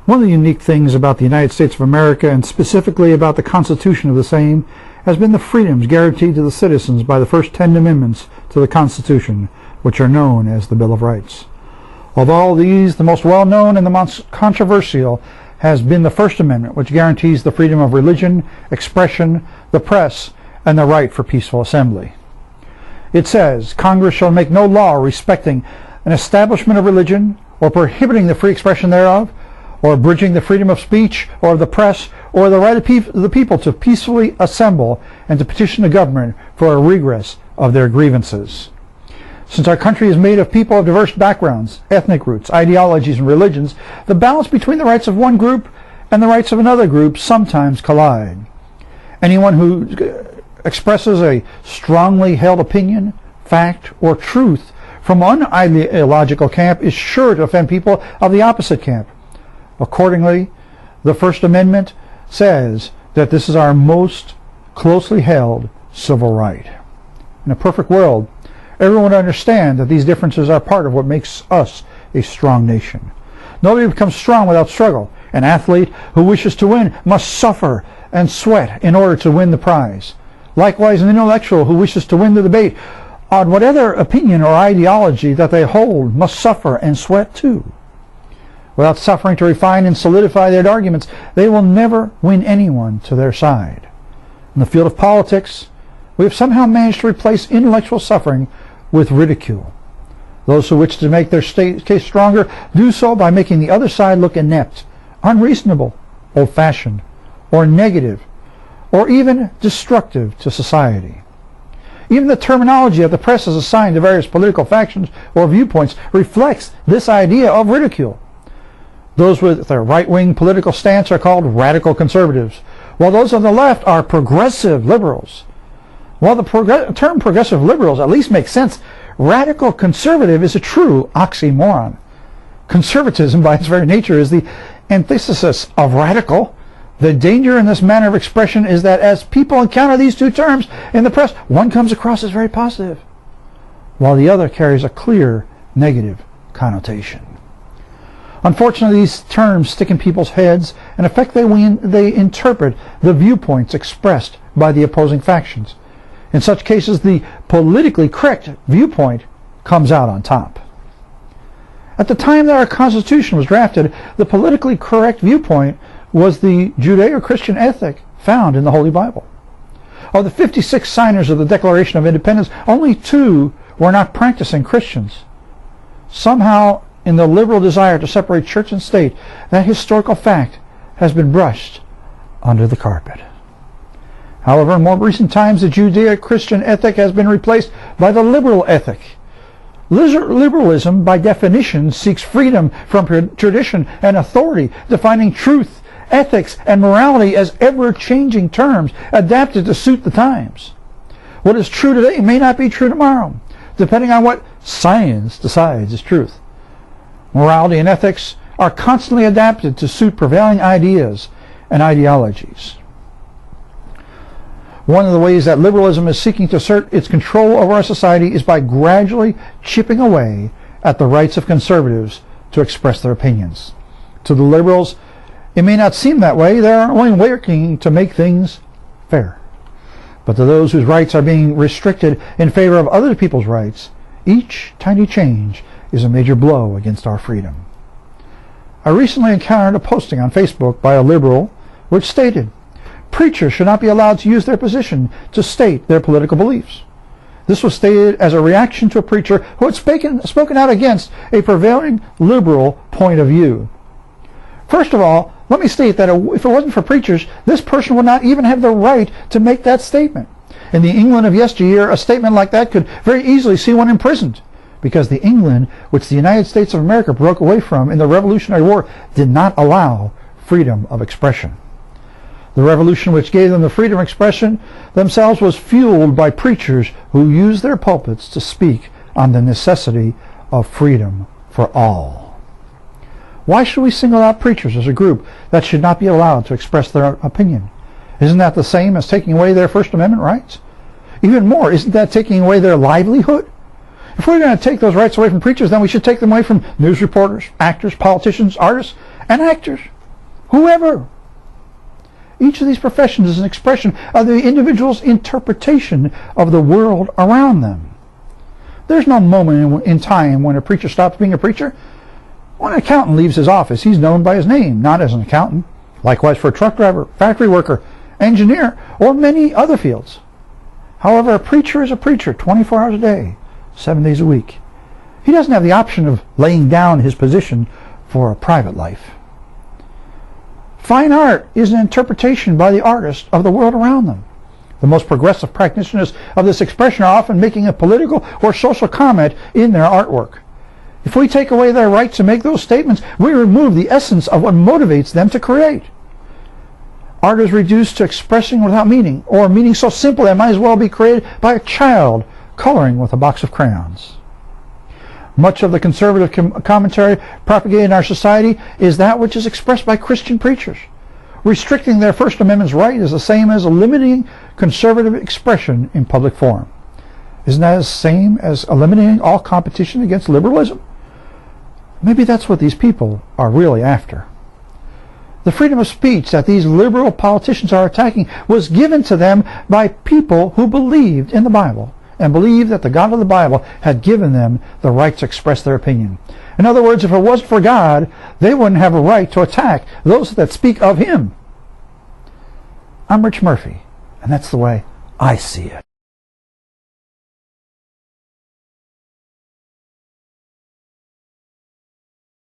One of the unique things about the United States of America, and specifically about the Constitution of the same, has been the freedoms guaranteed to the citizens by the first 10 amendments to the Constitution, which are known as the Bill of Rights. Of all these, the most well-known and the most controversial has been the First Amendment, which guarantees the freedom of religion, expression, the press, and the right for peaceful assembly. It says, Congress shall make no law respecting an establishment of religion, or prohibiting the free expression thereof, or abridging the freedom of speech, or of the press, or the right of the people to peacefully assemble and to petition the government for a redress of their grievances. Since our country is made of people of diverse backgrounds, ethnic roots, ideologies, and religions, the balance between the rights of one group and the rights of another group sometimes collide. Anyone who expresses a strongly held opinion, fact, or truth from one ideological camp is sure to offend people of the opposite camp. Accordingly, the First Amendment says that this is our most closely held civil right. In a perfect world, everyone would understand that these differences are part of what makes us a strong nation. Nobody becomes strong without struggle. An athlete who wishes to win must suffer and sweat in order to win the prize. Likewise, an intellectual who wishes to win the debate on whatever opinion or ideology that they hold must suffer and sweat too. Without suffering to refine and solidify their arguments, they will never win anyone to their side. In the field of politics, we have somehow managed to replace intellectual suffering with ridicule. Those who wish to make their case stronger do so by making the other side look inept, unreasonable, old-fashioned, or negative, or even destructive to society. Even the terminology that the press has assigned to various political factions or viewpoints reflects this idea of ridicule. Those with a right-wing political stance are called radical conservatives, while those on the left are progressive liberals. While the term progressive liberals at least makes sense, radical conservative is a true oxymoron. Conservatism, by its very nature, is the antithesis of radical. The danger in this manner of expression is that as people encounter these two terms in the press, one comes across as very positive, while the other carries a clear negative connotation. Unfortunately, these terms stick in people's heads and affect the way they interpret the viewpoints expressed by the opposing factions. In such cases, the politically correct viewpoint comes out on top. At the time that our Constitution was drafted, the politically correct viewpoint was the Judeo-Christian ethic found in the Holy Bible. Of the 56 signers of the Declaration of Independence, only 2 were not practicing Christians. Somehow, in the liberal desire to separate church and state, that historical fact has been brushed under the carpet. However, in more recent times, the Judeo-Christian ethic has been replaced by the liberal ethic. Liberalism, by definition, seeks freedom from tradition and authority, defining truth, ethics, and morality as ever-changing terms adapted to suit the times. What is true today may not be true tomorrow, depending on what science decides is truth. Morality and ethics are constantly adapted to suit prevailing ideas and ideologies. One of the ways that liberalism is seeking to assert its control over our society is by gradually chipping away at the rights of conservatives to express their opinions. To the liberals, it may not seem that way. They are only working to make things fair. But to those whose rights are being restricted in favor of other people's rights, each tiny change is a major blow against our freedom. I recently encountered a posting on Facebook by a liberal which stated, "Preachers should not be allowed to use their position to state their political beliefs." This was stated as a reaction to a preacher who had spoken out against a prevailing liberal point of view. First of all, let me state that if it wasn't for preachers, this person would not even have the right to make that statement. In the England of yesteryear, a statement like that could very easily see one imprisoned, because the England which the United States of America broke away from in the Revolutionary War did not allow freedom of expression. The revolution which gave them the freedom of expression themselves was fueled by preachers who used their pulpits to speak on the necessity of freedom for all. Why should we single out preachers as a group that should not be allowed to express their opinion? Isn't that the same as taking away their First Amendment rights? Even more, isn't that taking away their livelihood? If we're going to take those rights away from preachers, then we should take them away from news reporters, actors, politicians, artists, and actors. whoever. Each of these professions is an expression of the individual's interpretation of the world around them. There's no moment in time when a preacher stops being a preacher. When an accountant leaves his office, he's known by his name, not as an accountant. Likewise for a truck driver, factory worker, engineer, or many other fields. However, a preacher is a preacher 24 hours a day, 7 days a week. He doesn't have the option of laying down his position for a private life. Fine art is an interpretation by the artist of the world around them. The most progressive practitioners of this expression are often making a political or social comment in their artwork. If we take away their right to make those statements, we remove the essence of what motivates them to create. Art is reduced to expressing without meaning, or meaning so simple that it might as well be created by a child coloring with a box of crayons. Much of the conservative commentary propagated in our society is that which is expressed by Christian preachers. Restricting their First Amendment's right is the same as limiting conservative expression in public forum. Isn't that the same as eliminating all competition against liberalism? Maybe that's what these people are really after. The freedom of speech that these liberal politicians are attacking was given to them by people who believed in the Bible and believed that the God of the Bible had given them the right to express their opinion. In other words, if it wasn't for God, they wouldn't have a right to attack those that speak of Him. I'm Rich Murphy, and that's the way I see it.